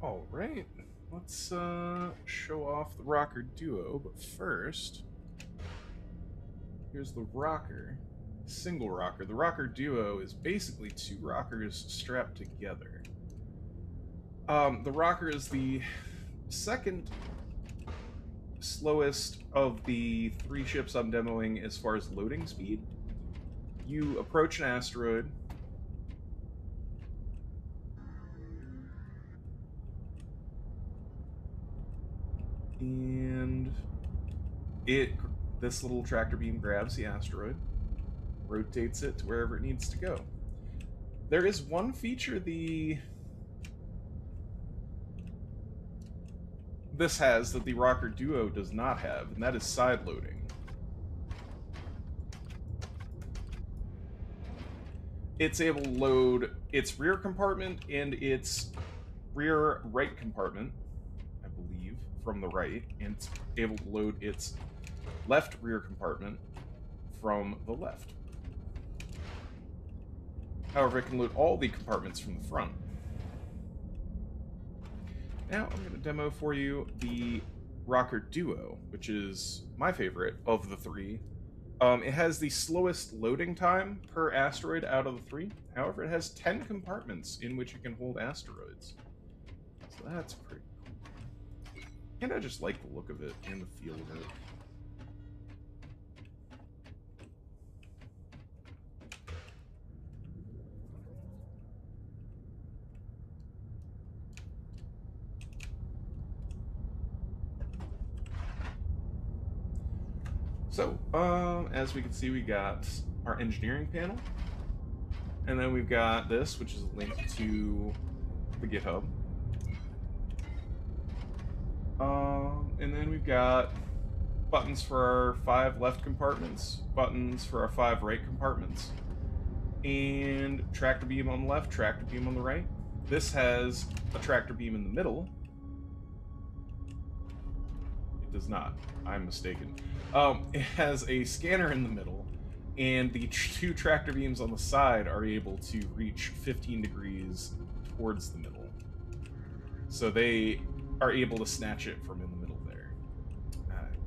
All right, let's show off the rocker duo, but first, here's the rocker. Single rocker. The rocker duo is basically two rockers strapped together. The rocker is the second slowest of the three ships I'm demoing as far as loading speed. You approach an asteroid. And this little tractor beam grabs the asteroid, rotates it to wherever it needs to go. There is one feature this has that the rocker duo does not have, and that is side loading. It's able to load its rear compartment and its rear right compartment, I believe, from the right, and it's able to load its left rear compartment from the left. However, it can load all the compartments from the front. Now I'm going to demo for you the rocker duo, which is my favorite of the three. It has the slowest loading time per asteroid out of the three. However, it has 10 compartments in which it can hold asteroids. So that's pretty cool. And I just like the look of it and the feel of it. So, as we can see, we got our engineering panel. And then we've got this, which is a link to the GitHub. And then we've got buttons for our 5 left compartments, buttons for our 5 right compartments, and tractor beam on the left, tractor beam on the right. This has a tractor beam in the middle. It does not. I'm mistaken. It has a scanner in the middle, and the 2 tractor beams on the side are able to reach 15 degrees towards the middle. So they are able to snatch it from in the middle there.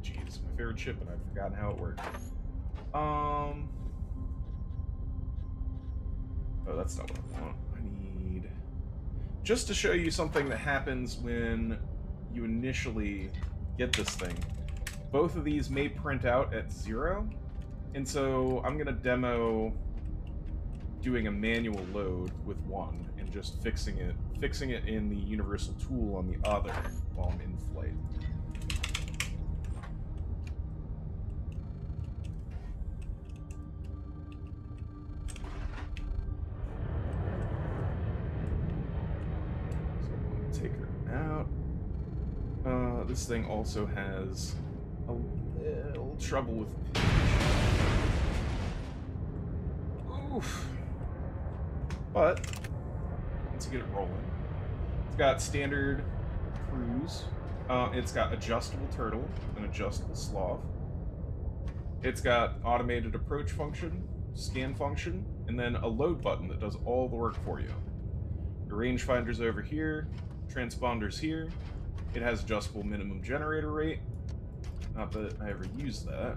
Jeez, my favorite chip, and I've forgotten how it works. Oh, that's not what I want. I need... Just to show you something that happens when you initially get this thing. Both of these may print out at 0, and so I'm going to demo doing a manual load with one and just fixing it in the universal tool on the other while I'm in flight. So I'm going to take her out. This thing also has a little trouble with oof. But let's get it rolling. It's got standard cruise. It's got adjustable turtle and adjustable sloth. It's got automated approach function, scan function, and then a load button that does all the work for you. The rangefinder's over here, transponder's here. It has adjustable minimum generator rate. Not that I ever used that.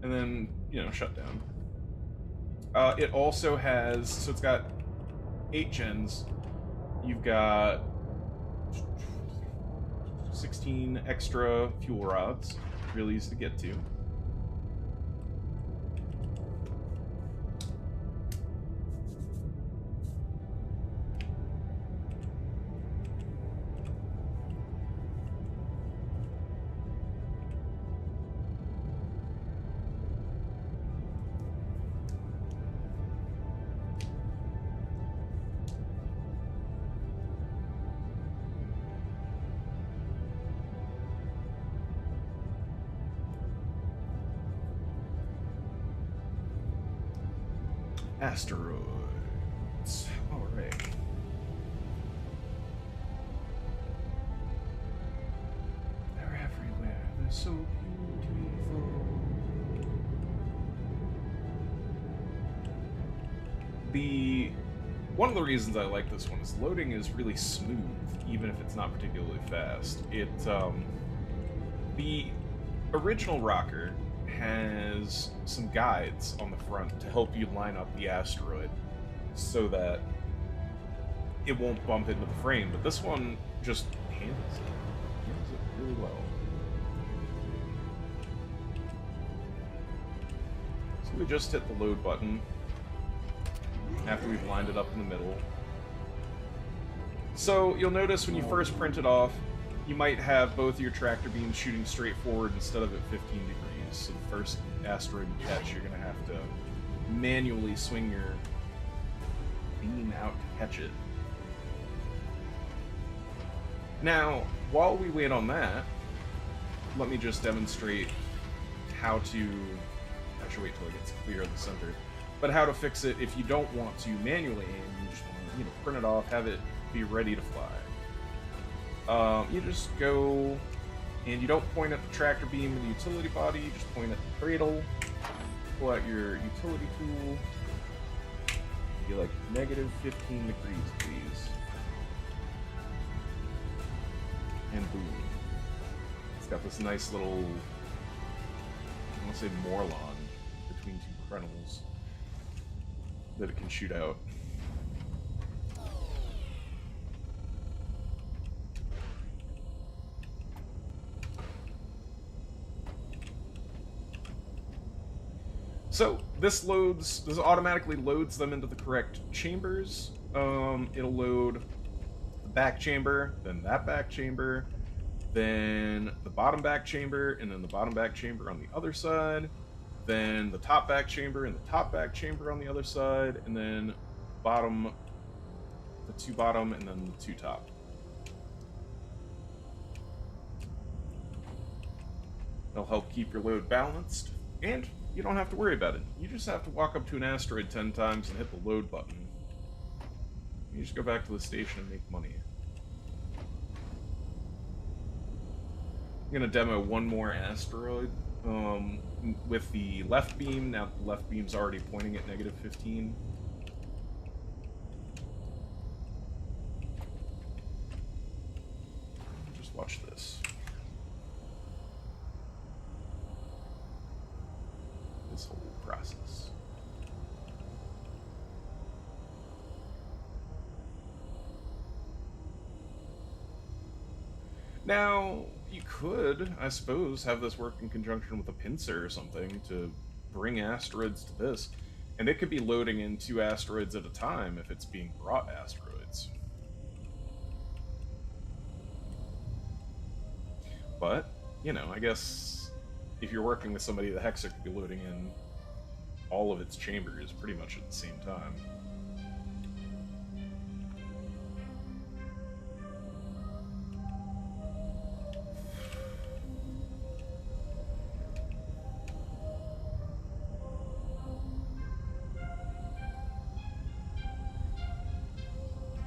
And then, shutdown. It also has, so it's got 8 gens. You've got 16 extra fuel rods, really easy to get to. Asteroids. Alright. They're everywhere. They're so beautiful. One of the reasons I like this one is loading is really smooth, even if it's not particularly fast. The original rocker has some guides on the front to help you line up the asteroid so that it won't bump into the frame, but this one just handles it really well. So we just hit the load button after we've lined it up in the middle. So you'll notice when you first print it off, you might have both your tractor beams shooting straight forward instead of at 15 degrees. So the first asteroid you catch, you're going to have to manually swing your beam out to catch it. Now, while we wait on that, let me just demonstrate how to... I should wait till it gets clear of the center. But how to fix it if you don't want to manually aim, you just want to, print it off, have it be ready to fly. You just go, and you don't point at the tractor beam and the utility body, you just point at the cradle, pull out your utility tool, be like negative 15 degrees, please. And boom. It's got this nice little, I want to say Morlon between two kernels that it can shoot out. So this automatically loads them into the correct chambers. It'll load the back chamber, then that back chamber, then the bottom back chamber, and then the bottom back chamber on the other side, then the top back chamber and the top back chamber on the other side, and then the two bottom, and then the two top. It'll help keep your load balanced, and you don't have to worry about it. You just have to walk up to an asteroid 10 times and hit the load button. You just go back to the station and make money. I'm gonna demo one more asteroid with the left beam. Now the left beam's already pointing at negative 15. Just watch this. This whole process. Now, you could, I suppose, have this work in conjunction with a pincer or something to bring asteroids to this, and it could be loading in 2 asteroids at a time if it's being brought asteroids. But, I guess if you're working with somebody, the Hexer could be loading in all of its chambers pretty much at the same time.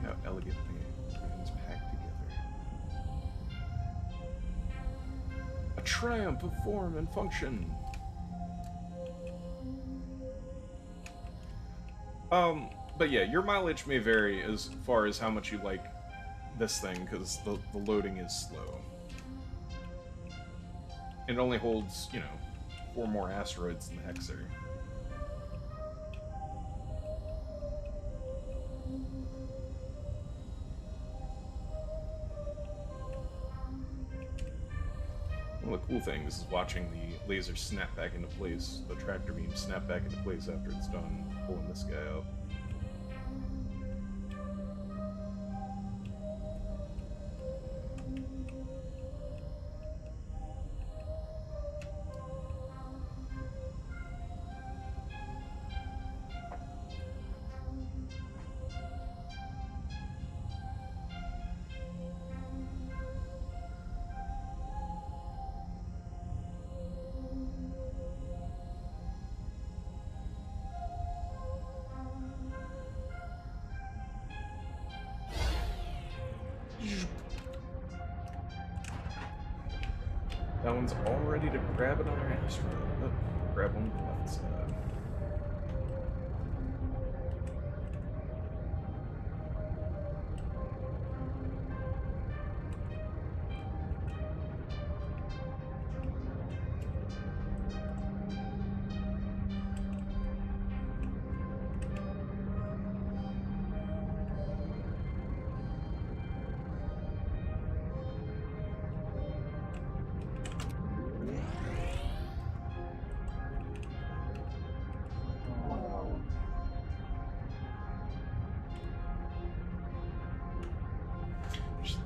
How elegantly everything's packed together. A triumph of form and function. But yeah, your mileage may vary as far as how much you like this thing, because the loading is slow. It only holds, 4 more asteroids than the Hexer. One of the cool things is watching the laser snap back into place, the tractor beam snap back into place after it's done pulling this guy out. That one's all ready to grab another asteroid. Oh, grab one on the left side.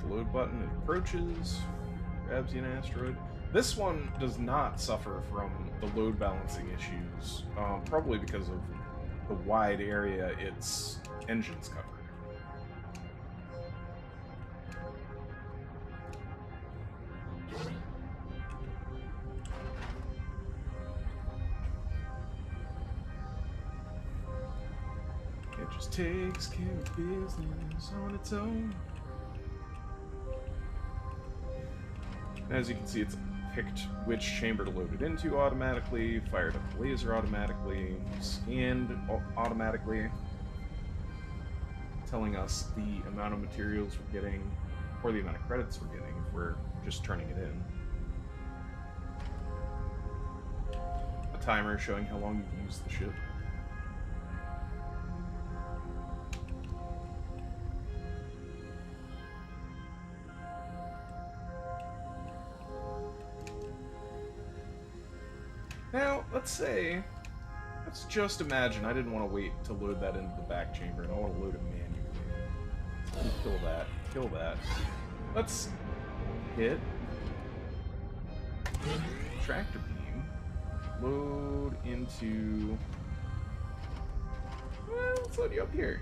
the load button, it approaches, grabs you an asteroid. This one does not suffer from the load balancing issues, probably because of the wide area its engines cover. It just takes care of business on its own. As you can see, it's picked which chamber to load it into automatically, fired up the laser automatically, scanned automatically, telling us the amount of materials we're getting, or the amount of credits we're getting if we're just turning it in. A timer showing how long you've used the ship. Now, let's just imagine I didn't want to wait to load that into the back chamber, and I want to load it manually. Kill that. Let's hit tractor beam, load into, well, let's load you up here.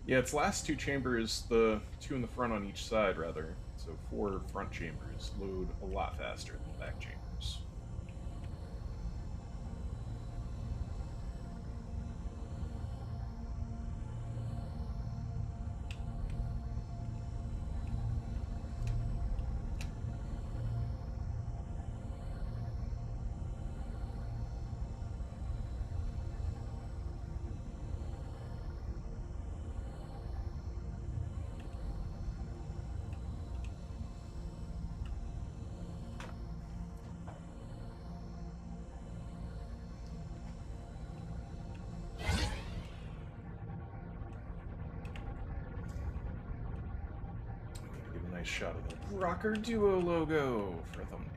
Yeah, its last two chambers, the two in the front on each side, rather, so 4 front chambers, load a lot faster than the back chambers. Shot of the Rocker Duo logo for a thumbnail.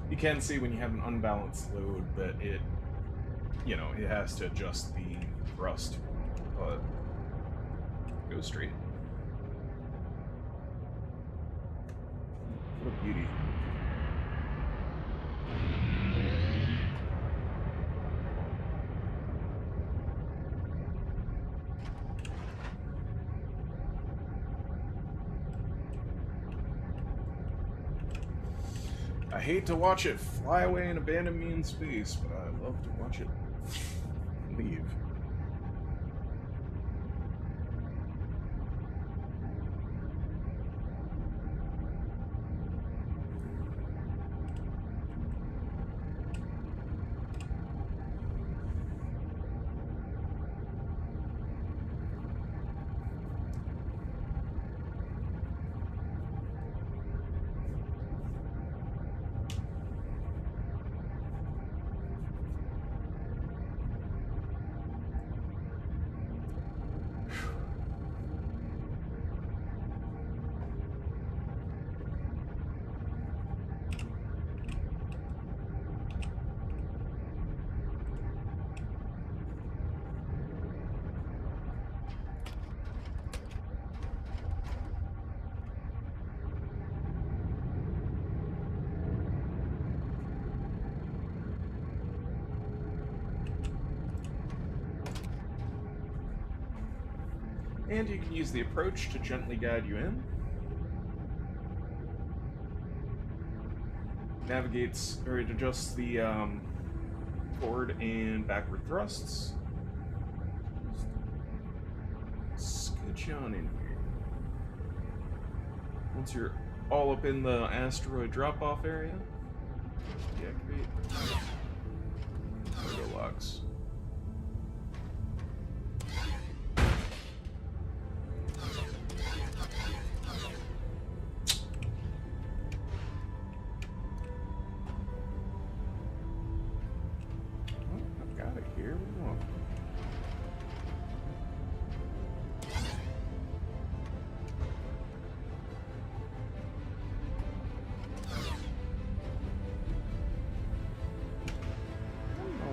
You can see when you have an unbalanced load that it, it has to adjust the thrust, but go straight. What a beauty. I hate to watch it fly away and abandon me in space, but I love to watch it leave. And you can use the approach to gently guide you in. Navigates, or it adjusts the forward and backward thrusts. Just scooch on in here. Once you're all up in the asteroid drop-off area, deactivate. Cargo locks.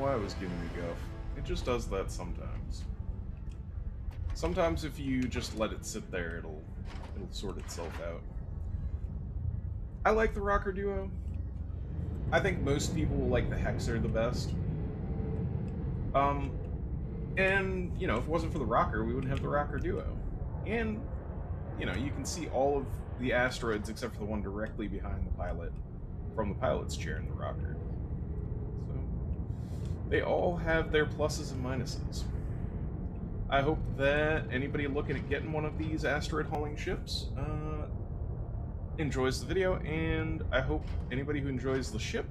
I was giving me guff. It just does that sometimes. Sometimes if you just let it sit there, it'll sort itself out. I like the rocker duo. I think most people will like the Hexer the best. And, you know, if it wasn't for the rocker, we wouldn't have the rocker duo. And, you know, you can see all of the asteroids except for the one directly behind the pilot from the pilot's chair in the rocker. They all have their pluses and minuses. I hope that anybody looking at getting one of these asteroid hauling ships enjoys the video, and I hope anybody who enjoys the ship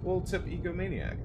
will tip Egomaniac.